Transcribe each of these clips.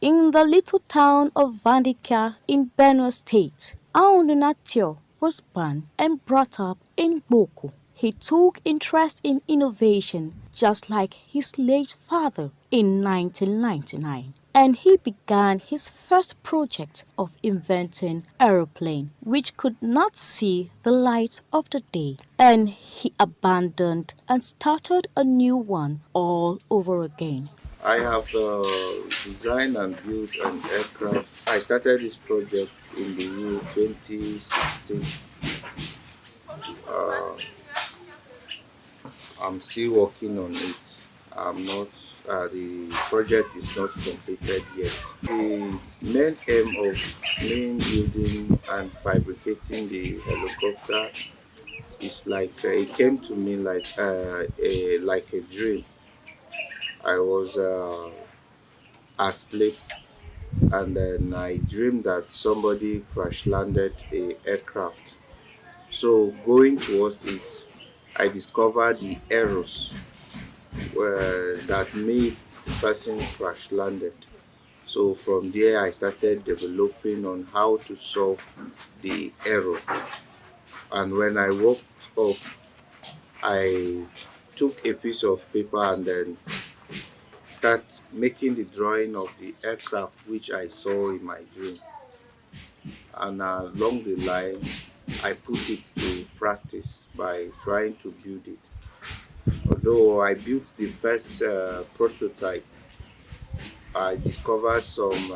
In the little town of Vandika in Benue State, Aununatio was born and brought up in Boko. He took interest in innovation just like his late father in 1999, and he began his first project of inventing aeroplane which could not see the light of the day, and he abandoned and started a new one all over again. I have designed and built an aircraft. I started this project in the year 2016. Uh, I'm still working on it. I'm not. The project is not completed yet. The main aim of main building and fabricating the helicopter is like it came to me like a dream. I was asleep and then I dreamed that somebody crash landed a aircraft. So going towards it, I discovered the errors that made the person crash landed. So from there, I started developing on how to solve the error. And when I woke up, I took a piece of paper and then start making the drawing of the aircraft which I saw in my dream. And along the line, I put it to practice by trying to build it. Although I built the first prototype, I discovered some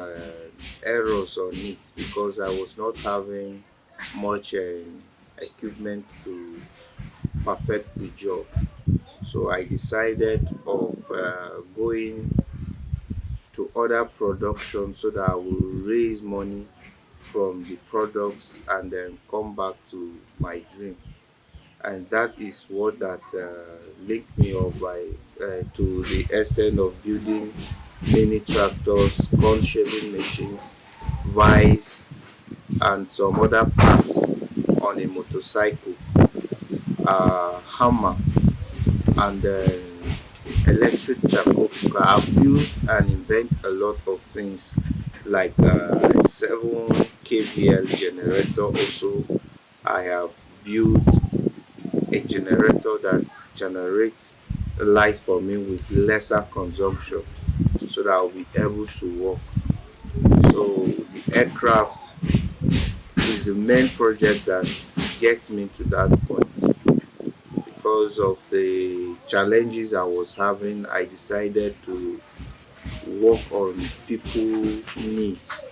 errors on it because I was not having much equipment to perfect the job. So I decided of going to other production so that I will raise money from the products and then come back to my dream. And that is what that linked me up by to the extent of building mini tractors, corn shaving machines, vice, and some other parts on a motorcycle, hammer, and electric charcoal cooker. I've built and invent a lot of things like 7 kVL generator. Also, I have built a generator that generates light for me with lesser consumption so that I'll be able to work. So the aircraft is the main project that gets me to that point. Because of the challenges I was having, I decided to work on people needs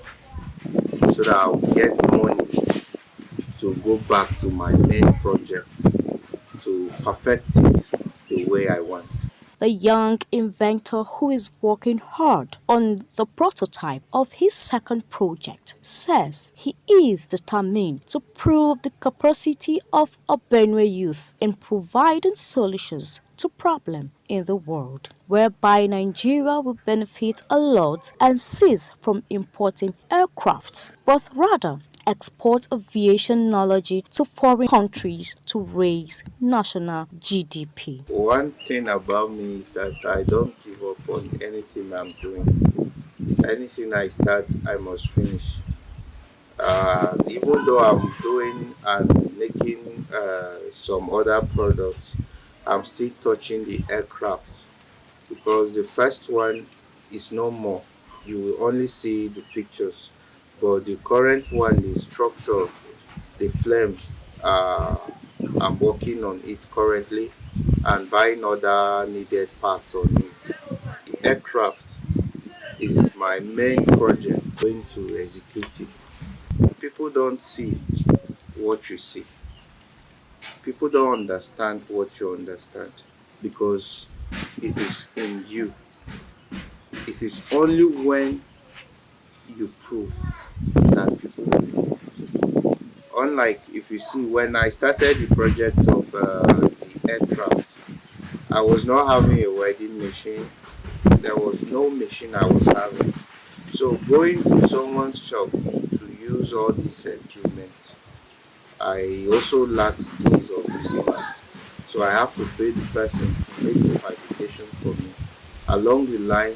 so that I'll get money to go back to my main project to perfect it the way I want. The young inventor who is working hard on the prototype of his second project says he is determined to prove the capacity of a Benue youth in providing solutions to problems in the world, whereby Nigeria will benefit a lot and cease from importing aircrafts, but rather export aviation knowledge to foreign countries to raise national GDP. One thing about me is that I don't give up on anything I'm doing. Anything I start, I must finish. Even though I'm doing and making some other products, I'm still touching the aircraft because the first one is no more. You will only see the pictures, but the current one, the structure, the flame, uh, I'm working on it currently and buying other needed parts on it. The aircraft is my main project, going to execute it. People don't see what you see. People don't understand what you understand because it is in you. It is only when you prove that people believe. Unlike if you see, when I started the project of the aircraft, I was not having a welding machine. There was no machine I was having. So going to someone's shop to use all these equipment, I also lack skills of using it. So I have to pay the person to make the fabrication for me. Along the line,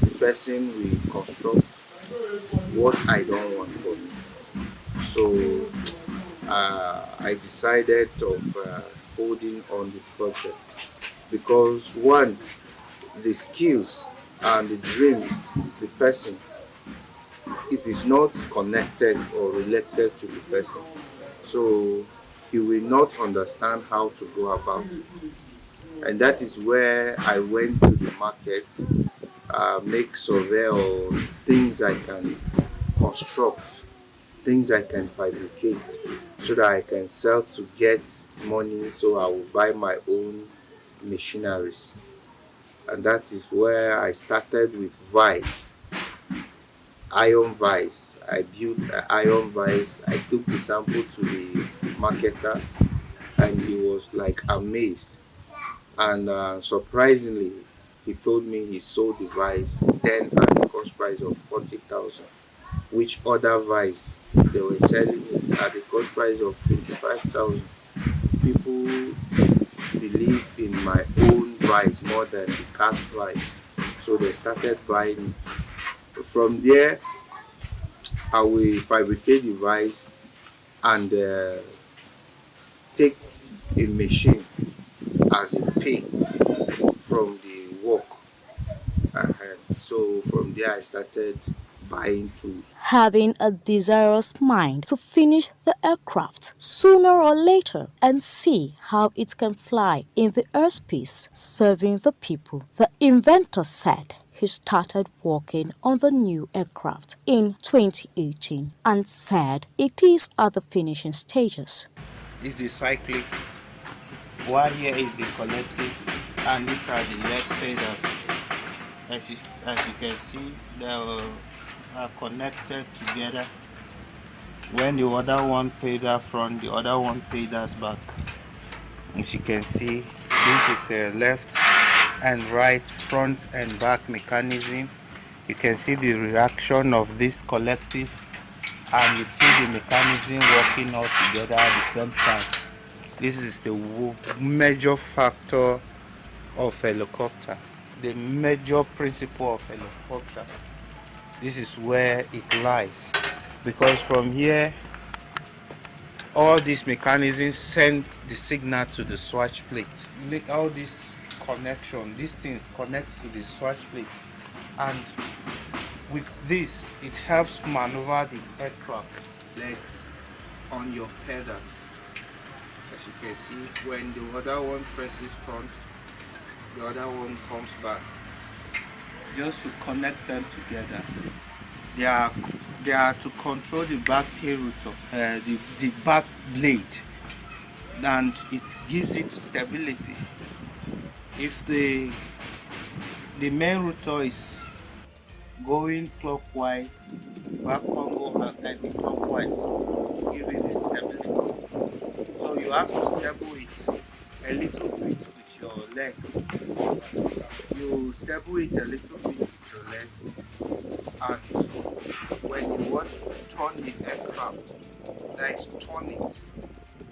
the person will construct what I don't want for me. So I decided of holding on the project because one, the skills and the dream, the person, it is not connected or related to the person. So he will not understand how to go about it. And that is where I went to the market, make survey on things I can construct, things I can fabricate, so that I can sell to get money, so I will buy my own machineries. And that is where I started with vice, iron vice. I built an iron vice. I took the sample to the marketer, and he was like amazed. And surprisingly, he told me he sold the vice then at the cost price of 40,000, which other vice they were selling it at the cost price of 25,000. People believe in my own vice more than the cast vice, so they started buying it. From there, I will fabricate the vice and take a machine as a pay from the work. So from there, I started buying tools. Having a desirous mind to finish the aircraft sooner or later and see how it can fly in the airspace serving the people, the inventor said he started working on the new aircraft in 2018 and said it is at the finishing stages. This is cyclic. One here is the collective, and these are the leg pedals. As you can see, they are connected together. When the other one pedal front, the other one pedals back. As you can see, this is a left and right, front and back mechanism. You can see the reaction of this collective, and you see the mechanism working all together at the same time. This is the major factor of helicopter, the major principle of helicopter. This is where it lies, because from here all these mechanisms send the signal to the swatch plate. All this connection, these things connect to the swatch plate, and with this it helps maneuver the aircraft legs on your pedals. As you can see, when the other one presses front, the other one comes back, just to connect them together. They are to control the back tail rotor, the back blade, and it gives it stability. If the main rotor is going clockwise, back one go anti-clockwise, giving it stability. So you have to stable it a little bit with your legs. You stable it a little bit with your legs, and when you want to turn the aircraft, that is turn it,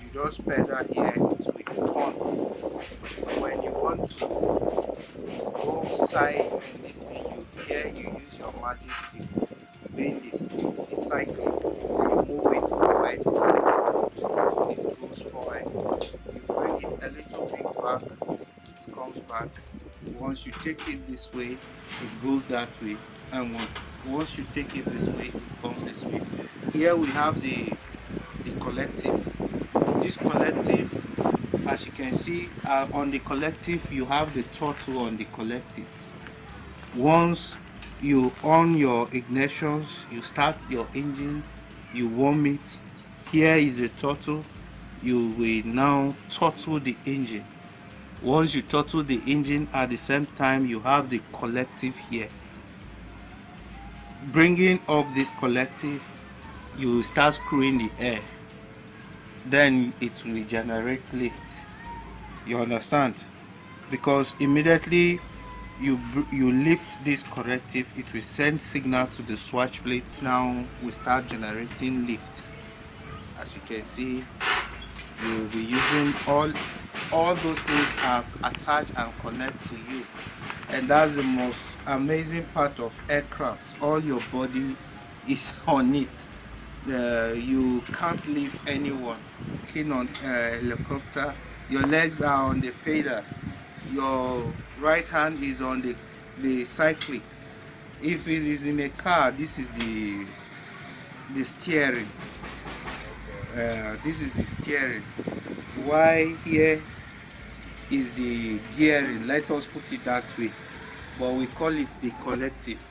you just pedal here, it will turn. When you want to go side and this thing, you use your magic stick, bend the cycle, you move it forward, it goes forward. You bring it a little bit back, it comes back. Once you take it this way, it goes that way, and once you take it this way, it comes this way. Here we have the collective. This collective, as you can see, on the collective you have the throttle on the collective. Once you on your ignitions, you start your engine, you warm it. Here is the throttle. You will now throttle the engine. Once you throttle the engine, at the same time you have the collective here. Bringing up this collective, you start screwing the air, then it will generate lift. You understand? Because immediately you lift this corrective, it will send signal to the swatch plate. Now we start generating lift. As you can see, you will be using all those things are attached and connect to you, and that's the most amazing part of aircraft. All your body is on it. You can't leave anyone. In on helicopter, your legs are on the pedal, your right hand is on the cyclic. If it is in a car, this is the steering. This is the steering. Why here is the gearing? Let us put it that way. But we call it the collective.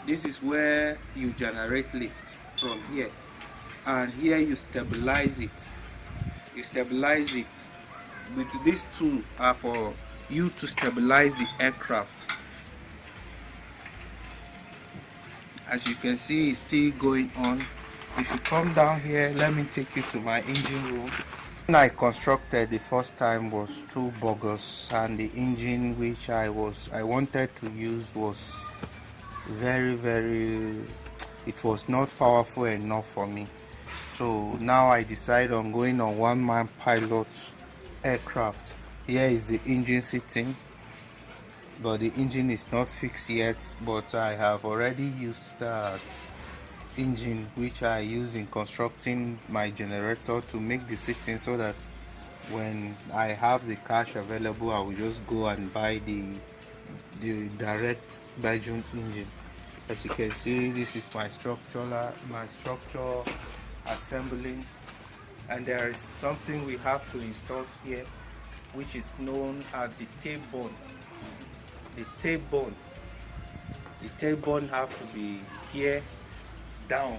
This is where you generate lift from here, and here you stabilize it. You stabilize it. With these two are for you to stabilize the aircraft. As you can see, it's still going on. If you come down here, let me take you to my engine room. When I constructed the first time was too bogus, and the engine which I wanted to use was very, it was not powerful enough for me. So now I decide on going on one-man pilot aircraft. Here is the engine sitting, but the engine is not fixed yet, but I have already used that engine which I use in constructing my generator to make the sitting, so that when I have the cash available, I will just go and buy the direct Belgian engine. As you can see, this is my structure assembling, and there is something we have to install here, which is known as the tail bone. The tail bone have to be here down,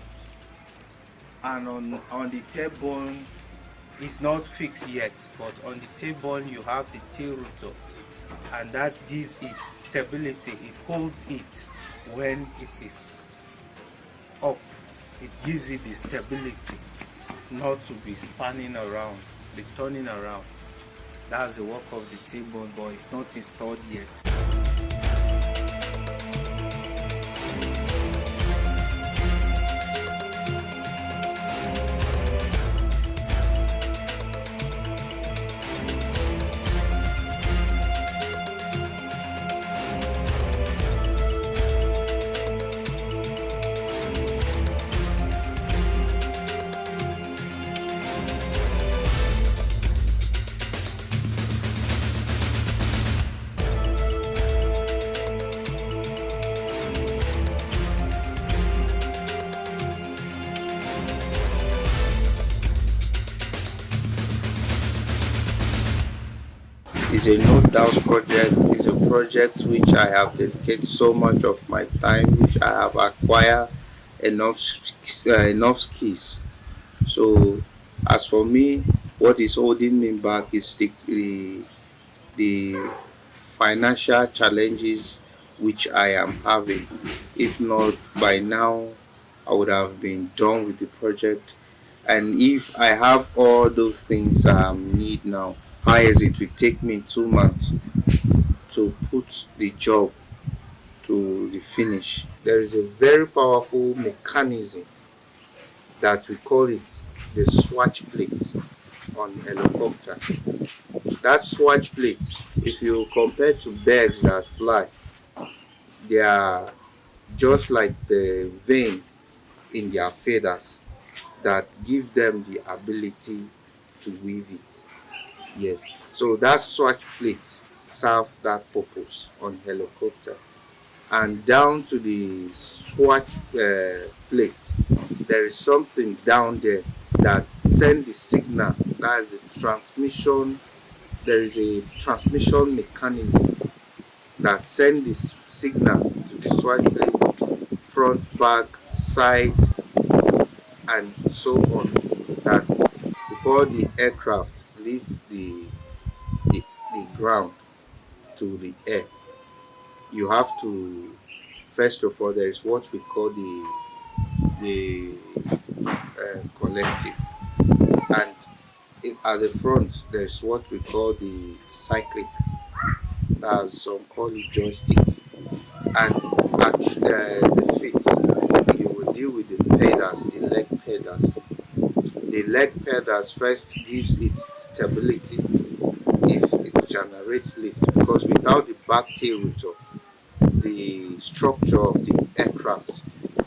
and on the tail bone it's not fixed yet, but on the tail bone you have the tail rotor, and that gives it stability. It holds it when it is up. It gives it the stability not to be spanning around, be turning around. That's the work of the tail bone, but it's not installed yet. It's a no doubt project. It's a project which I have dedicated so much of my time, which I have acquired enough skills. So, as for me, what is holding me back is the financial challenges which I am having. If not, by now I would have been done with the project. And if I have all those things I need now, how is it will take me 2 months to put the job to the finish. There is a very powerful mechanism that we call it the swatch plate on helicopter. That swatch plate, if you compare to birds that fly, they are just like the vein in their feathers that give them the ability to weave it. Yes, so that swatch plate serve that purpose on helicopter. And down to the swatch plate, there is something down there that send the signal. That is the transmission. There is a transmission mechanism that send this signal to the swatch plate, front, back, side, and so on. That before the aircraft leave the ground to the air, you have to, first of all, there is what we call the collective, and at the front there is what we call the cyclic. That's some call it joystick, and at the feet you will deal with the pedals, the leg pedals. The leg pedals first gives it stability if it generates lift, because without the back tail rotor, the structure of the aircraft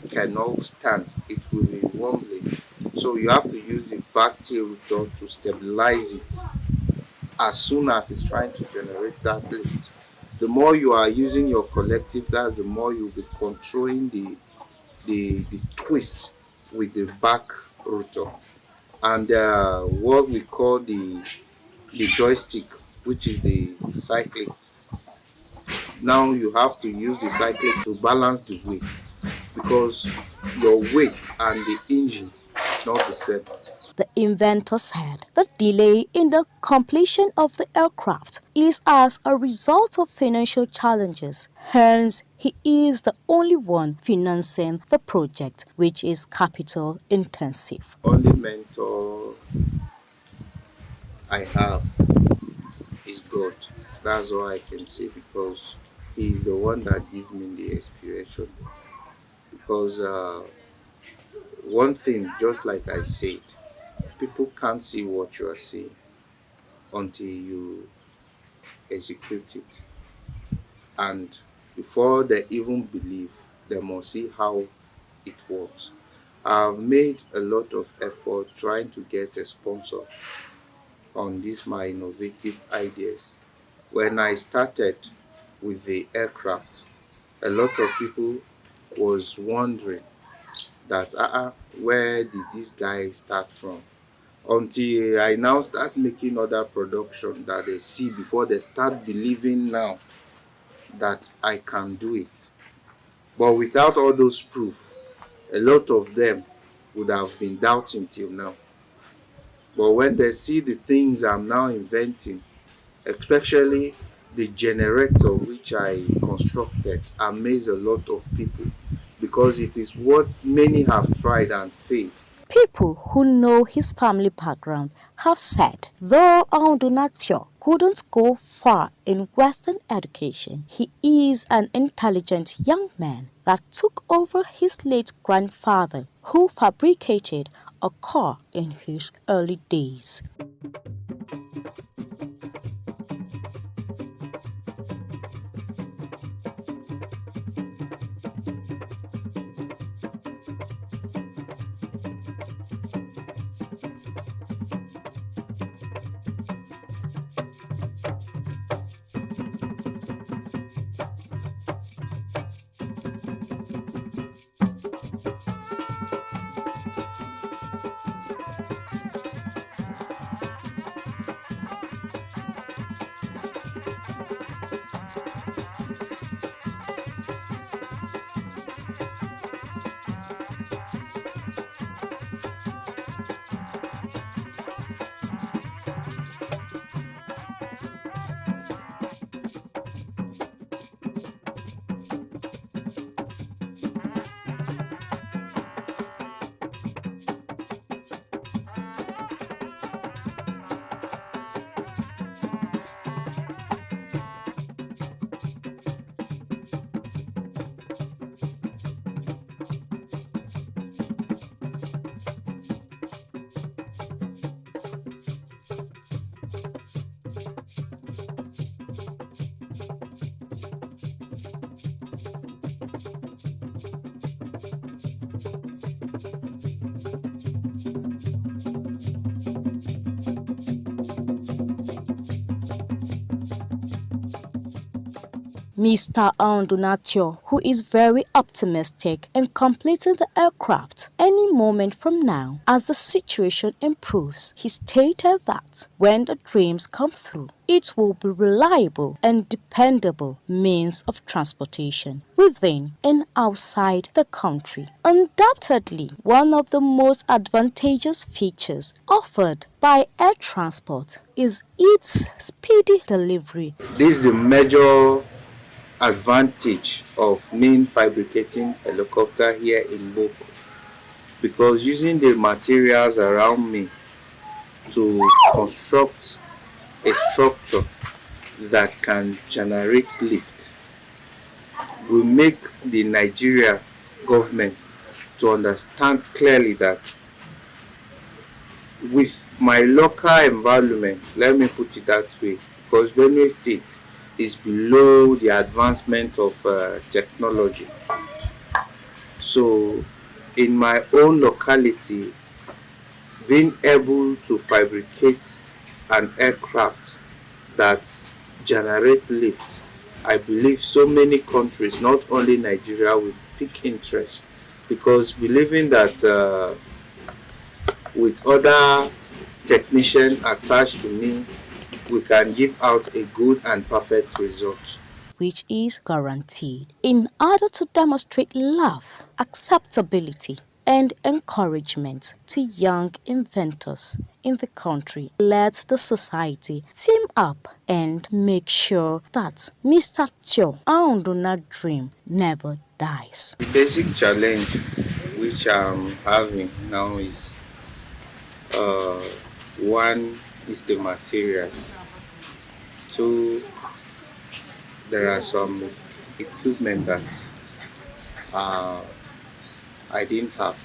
cannot stand, it will be wobbling. So you have to use the back tail rotor to stabilize it as soon as it's trying to generate that lift. The more you are using your collective, that's the more you'll be controlling the twist with the back rotor. And what we call the joystick, which is the cyclic. Now you have to use the cyclic to balance the weight, because your weight and the engine is not the same. The inventor said the delay in the completion of the aircraft is as a result of financial challenges. Hence, he is the only one financing the project, which is capital intensive. Only mentor I have is God. That's all I can say, because He is the one that gives me the inspiration. Because one thing, just like I said, people can't see what you are seeing until you execute it. And before they even believe, they must see how it works. I've made a lot of effort trying to get a sponsor on these my innovative ideas. When I started with the aircraft, a lot of people was wondering that where did this guy start from? Until I now start making other production that they see before they start believing now that I can do it. But without all those proof, a lot of them would have been doubting till now. But when they see the things I'm now inventing, especially the generator which I constructed, amaze a lot of people, because it is what many have tried and failed. People who know his family background have said, though Audunatio couldn't go far in Western education, he is an intelligent young man that took over his late grandfather, who fabricated a car in his early days. Mr. Audunatio, who is very optimistic in completing the aircraft any moment from now as the situation improves. He stated that when the dreams come through, it will be reliable and dependable means of transportation within and outside the country. Undoubtedly, one of the most advantageous features offered by air transport is its speedy delivery. This is a major advantage of me fabricating helicopter here in Boko, because using the materials around me to construct a structure that can generate lift will make the Nigeria government to understand clearly that with my local environment, let me put it that way, because Benue State is below the advancement of technology. So in my own locality, being able to fabricate an aircraft that generate lift, I believe so many countries, not only Nigeria, will pick interest, because believing that with other technicians attached to me, we can give out a good and perfect result. Which is guaranteed in order to demonstrate love, acceptability, and encouragement to young inventors in the country. Let the society team up and make sure that Mr. Tio Aunduna dream never dies. The basic challenge which I'm having now is uh, one is the materials. Two, there are some equipment that uh, I didn't have,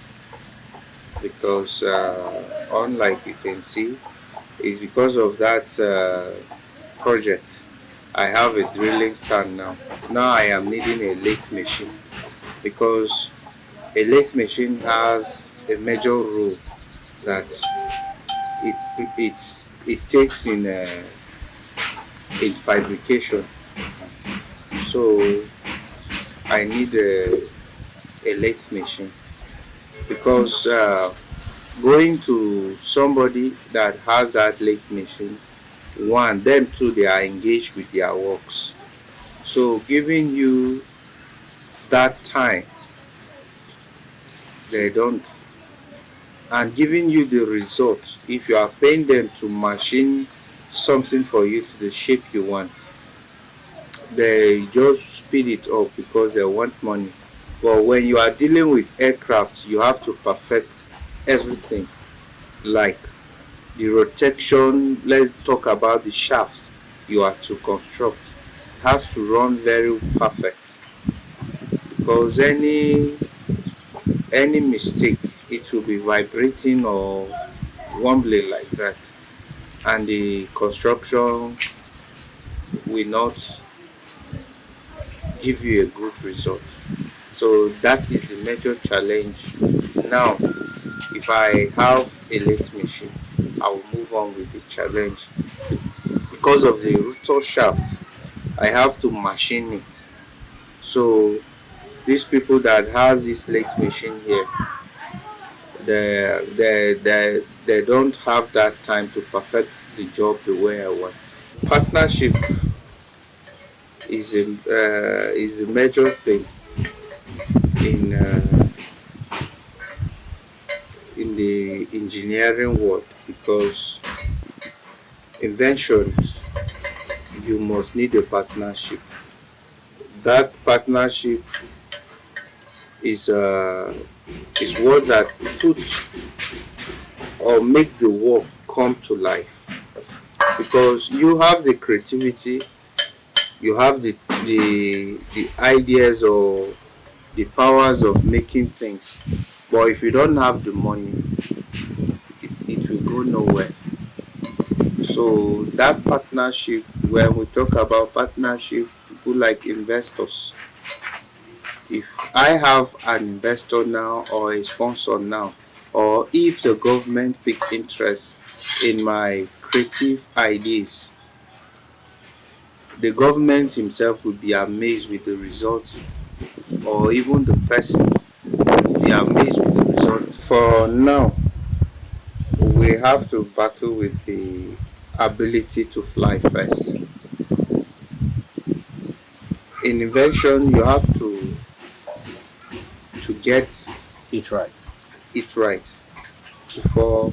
because unlike you can see, it's because of that project. I have a drilling stand now. Now I am needing a lathe machine, because a lathe machine has a major role that it takes in fabrication. So I need a lathe machine, because going to somebody that has that lathe machine, one, them two, they are engaged with their works. So giving you that time, they don't, and giving you the result. If you are paying them to machine something for you to the shape you want, they just speed it up because they want money. But when you are dealing with aircraft, you have to perfect everything, like the rotation. Let's talk about the shafts you are to construct. It has to run very perfect, because any mistake, it will be vibrating or wobbling like that, and the construction will not give you a good result. So that is the major challenge. Now, if I have a lathe machine, I will move on with the challenge. Because of the rotor shaft, I have to machine it. So these people that has this lathe machine here, they don't have that time to perfect the job the way I want. Partnership is a major thing in in the engineering world, because inventions, you must need a partnership. That partnership is what that puts or make the work come to life, because you have the creativity, you have the ideas or the powers of making things, but if you don't have the money, it will go nowhere. So that partnership, when we talk about partnership, people like investors. If I have an investor now or a sponsor now, or if the government pick interest in my creative ideas, the government himself will be amazed with the results, or even the person will be amazed with the result. For now, we have to battle with the ability to fly first. In invention, you have to get It's right. it right before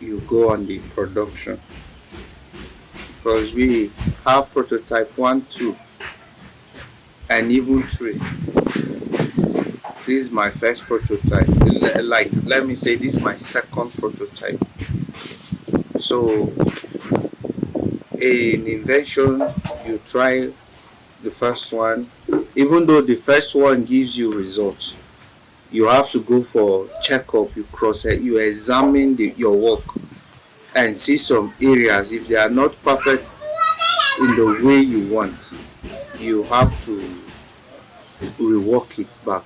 you go on the production, because we have prototype 1, 2, and even 3. This is my first prototype. Like, let me say, this is my second prototype. So in invention, you try the first one. Even though the first one gives you results, you have to go for checkup. You cross it, you examine your work and see some areas. If they are not perfect in the way you want, you have to rework it back.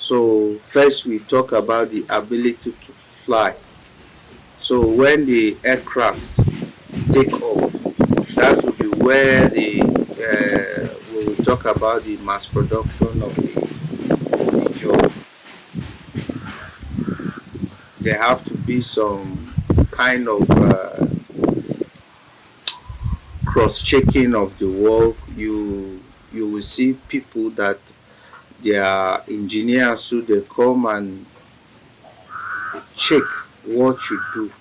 So first we talk about the ability to fly. So when the aircraft take off, that will be where the we will talk about the mass production of the job. There have to be some kind of cross-checking of the work. You will see people that they are engineers, so they come and check what you do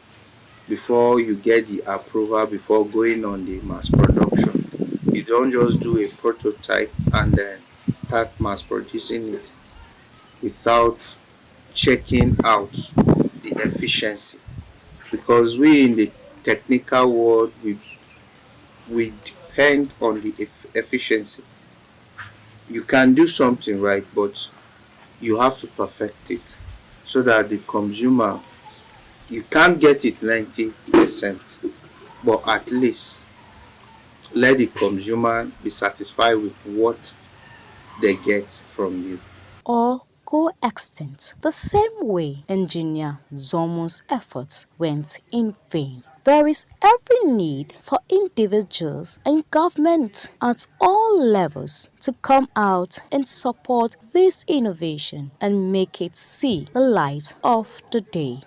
before you get the approval before going on the mass production. You don't just do a prototype and then start mass producing it without checking out the efficiency, because we in the technical world we depend on the efficiency. You can do something right, but you have to perfect it so that the consumer, you can't get it 90%, but at least let the consumer be satisfied with what they get from you. Or go extinct, the same way engineer Zomo's efforts went in vain. There is every need for individuals and government at all levels to come out and support this innovation and make it see the light of the day.